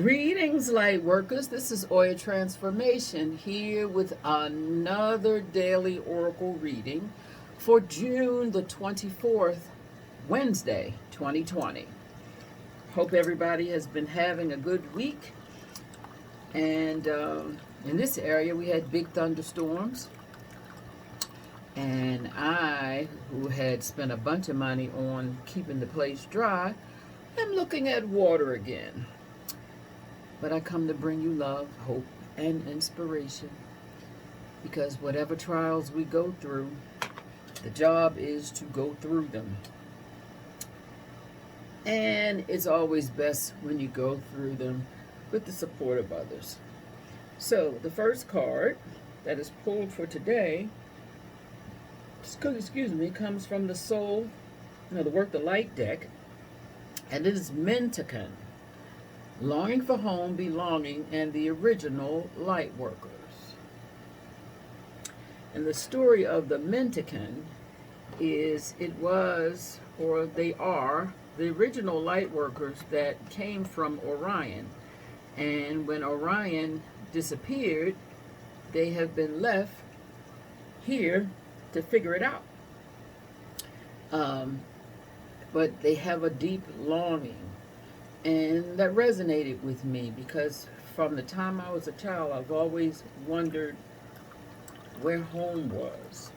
Greetings, light workers. This is Oya Transformation here with another daily Oracle reading for June the 24th, Wednesday, 2020. Hope everybody has been having a good week. And in this area, we had big thunderstorms. And I, who had spent a bunch of money on keeping the place dry, am looking at water again. But I come to bring you love, hope, and inspiration. Because whatever trials we go through, the job is to go through them. And it's always best when you go through them with the support of others. So the first card that is pulled for today, comes from the Soul, the Work the Light deck, and it is Mendicant. Longing for home, belonging, and the original light workers. And the story of the Mendicant is they are the original light workers that came from Orion. And when Orion disappeared, they have been left here to figure it out. But they have a deep longing. And that resonated with me because from the time I was a child, I've always wondered where home was.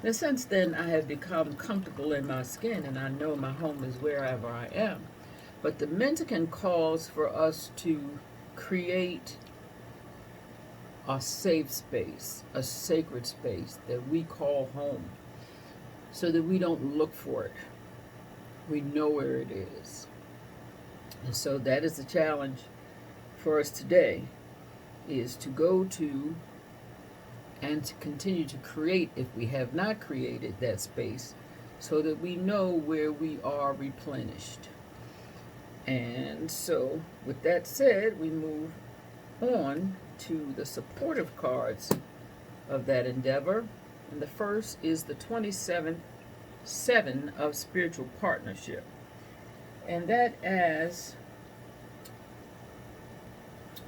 And since then, I have become comfortable in my skin, and I know my home is wherever I am. But the Mendicant calls for us to create a safe space, a sacred space that we call home, so that we don't look for it. We know where it is. And so that is the challenge for us today, is to go to and to continue to create, if we have not created that space, so that we know where we are replenished. And so with that said, we move on to the supportive cards of that endeavor. And the first is the 7 of spiritual partnership. And that as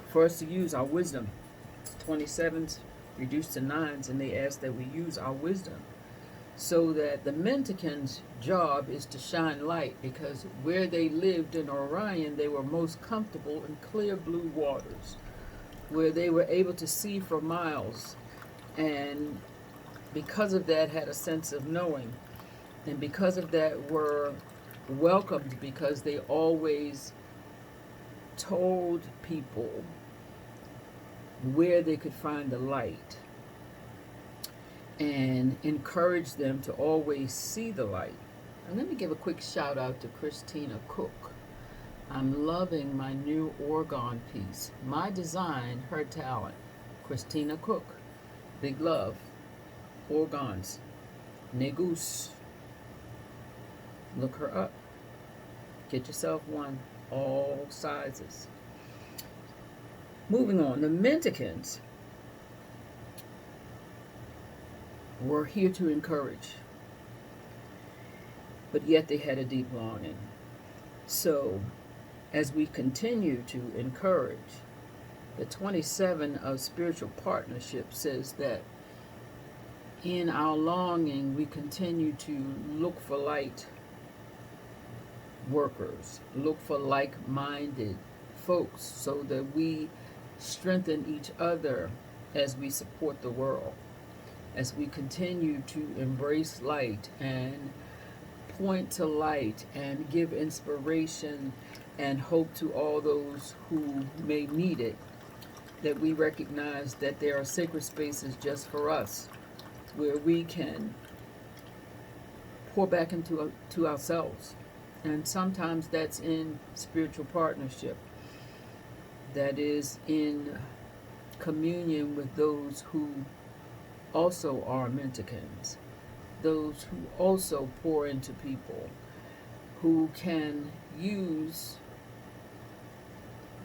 for us to use our wisdom. 27s reduced to 9s, and they ask that we use our wisdom. So that the Mendicant's job is to shine light, because where they lived in Orion, they were most comfortable in clear blue waters, where they were able to see for miles. And because of that, had a sense of knowing. And because of that, were welcomed, because they always told people where they could find the light and encouraged them to always see the light. And let me give a quick shout out to Christina Cook. I'm loving my new organ piece. My design, her talent. Christina Cook. Big love. Organs. Negus. Look her up. Get yourself one. All sizes. Moving on. The Mendicants were here to encourage, but yet they had a deep longing. So as we continue to encourage, the 27 of spiritual partnership says that in our longing, we continue to look for light workers, look for like-minded folks, so that we strengthen each other as we support the world, as we continue to embrace light and point to light and give inspiration and hope to all those who may need it, that we recognize that there are sacred spaces just for us, where we can pour back into to ourselves. And sometimes that's in spiritual partnership. That is in communion with those who also are Mendicants, those who also pour into people, who can use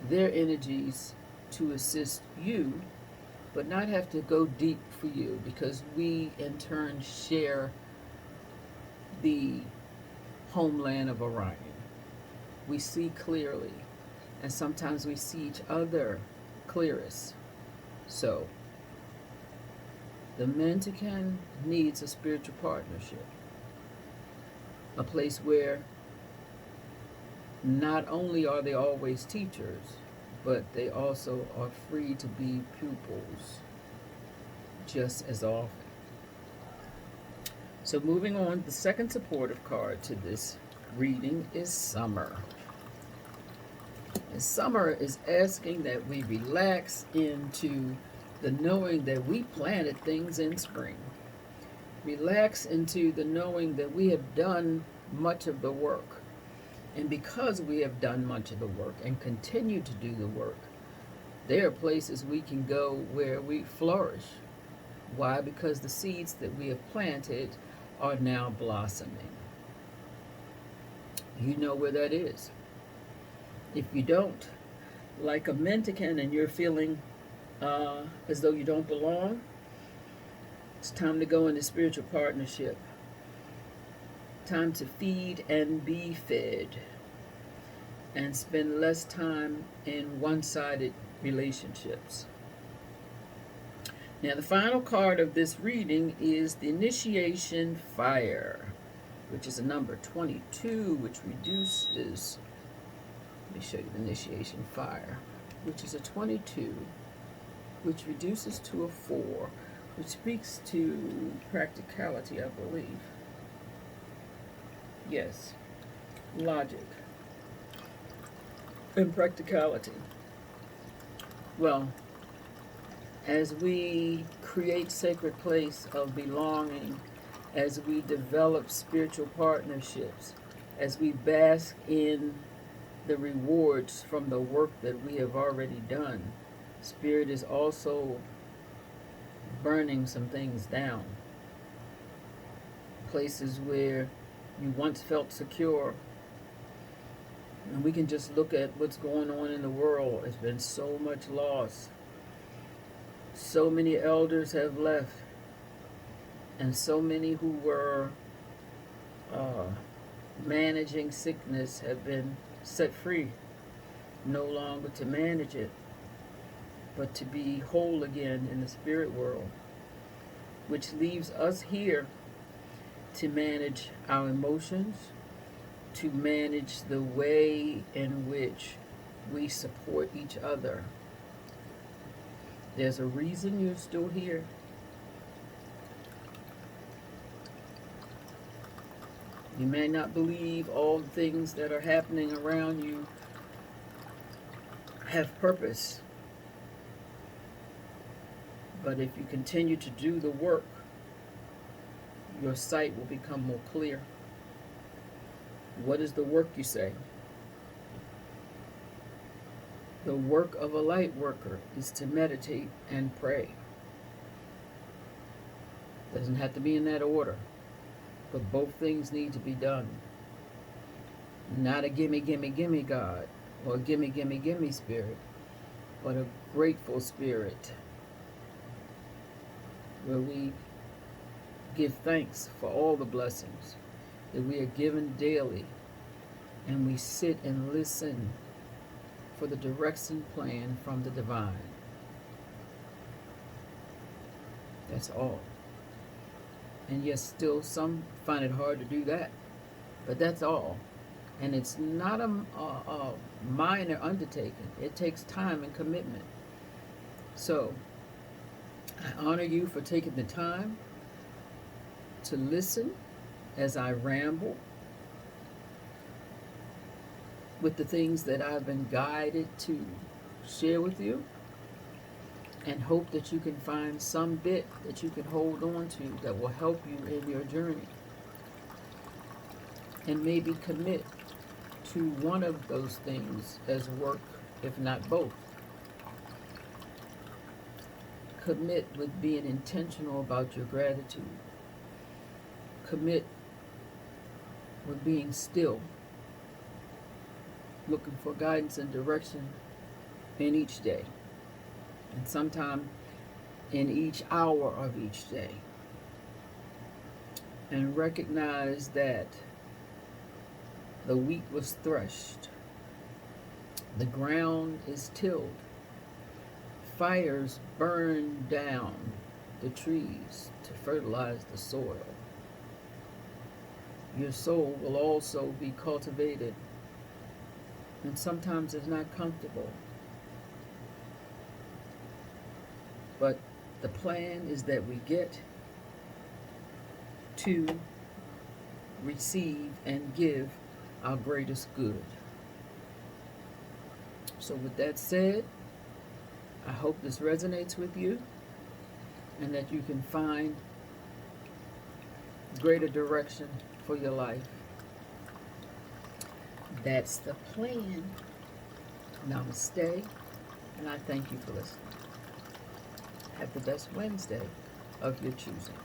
their energies to assist you, but not have to go deep for you, because we in turn share the homeland of Orion. We see clearly, and sometimes we see each other clearest. So, the mendicant needs a spiritual partnership, a place where not only are they always teachers, but they also are free to be pupils just as often. So, moving on, the second supportive card to this reading is Summer. And Summer is asking that we relax into the knowing that we planted things in spring. Relax into the knowing that we have done much of the work. And because we have done much of the work and continue to do the work, there are places we can go where we flourish. Why? Because the seeds that we have planted are now blossoming. You know where that is. If you don't, like a mendicant and you're feeling as though you don't belong, it's time to go into spiritual partnership. Time to feed and be fed and spend less time in one-sided relationships. Now, the final card of this reading is the Initiation Fire, which is a number 22, which reduces, let me show you the Initiation Fire, which is a 22, which reduces to a 4, which speaks to practicality, I believe. Yes, logic and practicality. Well, as we create sacred place of belonging, as we develop spiritual partnerships, as we bask in the rewards from the work that we have already done, Spirit is also burning some things down. Places where you once felt secure, and we can just look at what's going on in the world. There's been so much loss. So many elders have left, and so many who were managing sickness have been set free, no longer to manage it, but to be whole again in the spirit world, which leaves us here to manage our emotions, to manage the way in which we support each other. There's a reason you're still here. You may not believe all the things that are happening around you have purpose. But if you continue to do the work, your sight will become more clear. What is the work, you say? The work of a light worker is to meditate and pray. Doesn't have to be in that order, but both things need to be done. Not a gimme, gimme, gimme God, or a gimme, gimme, gimme spirit, but a grateful spirit where we give thanks for all the blessings that we are given daily, and we sit and listen for the direction plan from the divine. That's all. And yes, still some find it hard to do that, but that's all. And it's not a minor undertaking. It takes time and commitment. So I honor you for taking the time to listen as I ramble with the things that I've been guided to share with you, and hope that you can find some bit that you can hold on to that will help you in your journey, and maybe commit to one of those things as work, if not both. Commit with being intentional about your gratitude. Commit with being still, looking for guidance and direction in each day, and sometime in each hour of each day. And recognize that the wheat was threshed The ground is tilled. Fires burn down the trees to fertilize the soil. Your soul will also be cultivated, and sometimes it's not comfortable. But the plan is that we get to receive and give our greatest good. So, with that said, I hope this resonates with you and that you can find greater direction for your life. That's the plan. Namaste, and I thank you for listening. Have the best Wednesday of your choosing.